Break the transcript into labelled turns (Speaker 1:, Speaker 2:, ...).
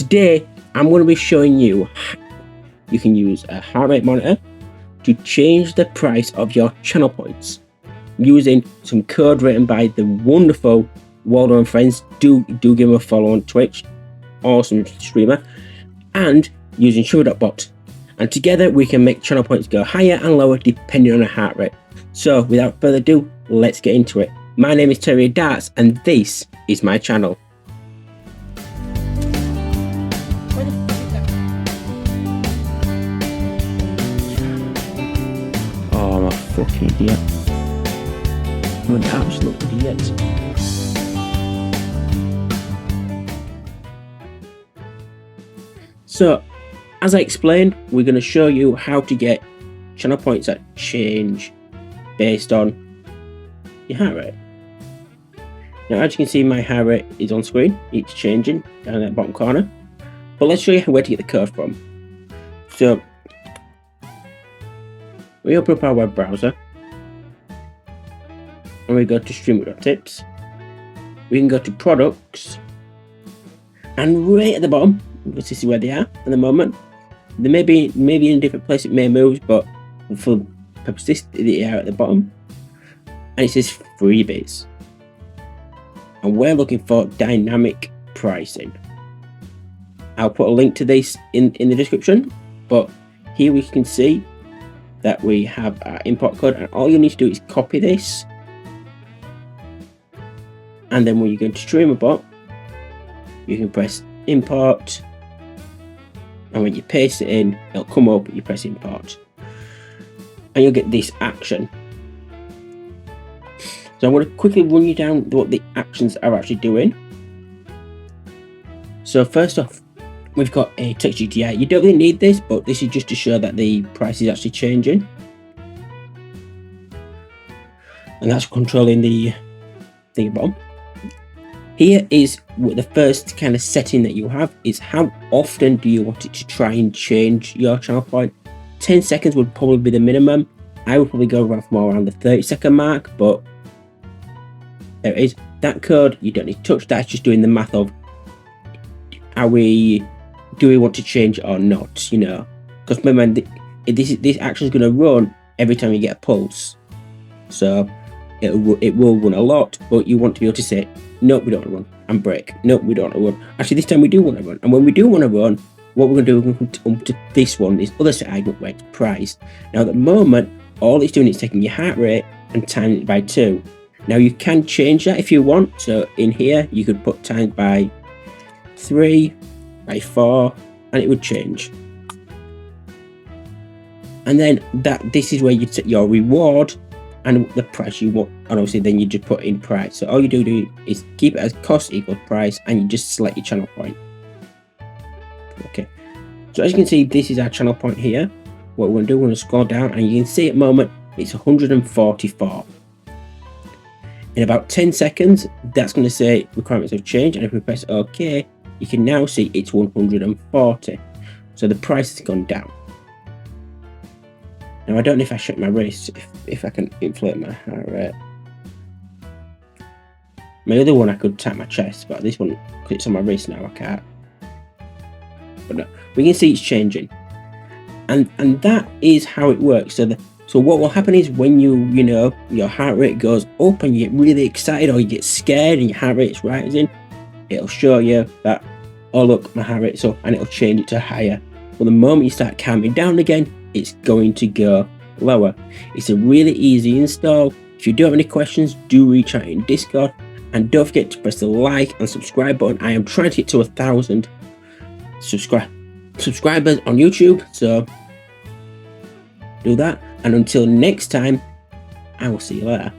Speaker 1: today I'm going to be showing you how you can use a heart rate monitor to change the price of your channel points using some code written by the wonderful Waldo and friends. Do give him a follow on Twitch, awesome streamer, and using streamer.bot, and together we can make channel points go higher and lower depending on the heart rate. So without further ado, let's get into it. My name is Terry Darts and this is my channel. Oh, I'm a fucking idiot. I'm an absolute idiot. So, as I explained, we're going to show you how to get channel points that change based on your heart rate. Now, as you can see, my heart rate is on screen. It's changing down in that bottom corner. But let's show you where to get the code from. So, we open up our web browser and we go to streamer.tips. We can go to products, and right at the bottom, this is where they are at the moment. They may be in a different place, it may move, but for the purpose this, they are at the bottom. And it says freebies. And we're looking for dynamic pricing. I'll put a link to this in the description, but here we can see that we have our import code, and all you need to do is copy this. And then when you go to StreamerBot, you can press import. And when you paste it in, it'll come up, you press import. And you'll get this action. So I'm going to quickly run you down what the actions are actually doing. So first off, we've got a text GTI. You don't really need this, but this is just to show that the price is actually changing. And that's controlling the thing bottom. Here is what the first kind of setting that you have is how often do you want it to try and change your channel point. 10 seconds would probably be the minimum. I would probably go more around the 30-second mark, but there it is. That code, you don't need to touch. That's just doing the math of do we want to change it or not, you know? Because remember, this action is going to run every time you get a pulse. So it will run a lot, but you want to be able to say, no, we don't want to run, and break. No, we don't want to run. Actually, this time we do want to run. And when we do want to run, what we're going to do, we're going to come to this one, this other segment where it's price. Now, at the moment, all it's doing is taking your heart rate and timing it by 2. Now, you can change that if you want. So in here, you could put times by 3, by 4, and it would change. And then this is where you set your reward and the price you want, and obviously then you just put in price. So all you do is keep it as cost equals price, and you just select your channel point. Okay, so as you can see, this is our channel point here. What we're going to do, we're going to scroll down, and you can see at the moment it's 144. In about 10 seconds, that's going to say requirements have changed, and if we press OK, you can now see it's 140. So the price has gone down. Now I don't know if I shake my wrist, if I can inflate my heart rate. My other one I could tap my chest, but this one, because it's on my wrist now, I can't. But no, we can see it's changing, and that is how it works. So what will happen is when you know your heart rate goes up and you get really excited, or you get scared and your heart rate's rising, it'll show you that, oh look, my heart rate's up, and it'll change it to higher. But the moment you start calming down again, it's going to go lower. It's a really easy install. If you do have any questions, do reach out in Discord, and don't forget to press the like and subscribe button. I am trying to get to 1,000 subscribers on YouTube, so do that. And until next time, I will see you later.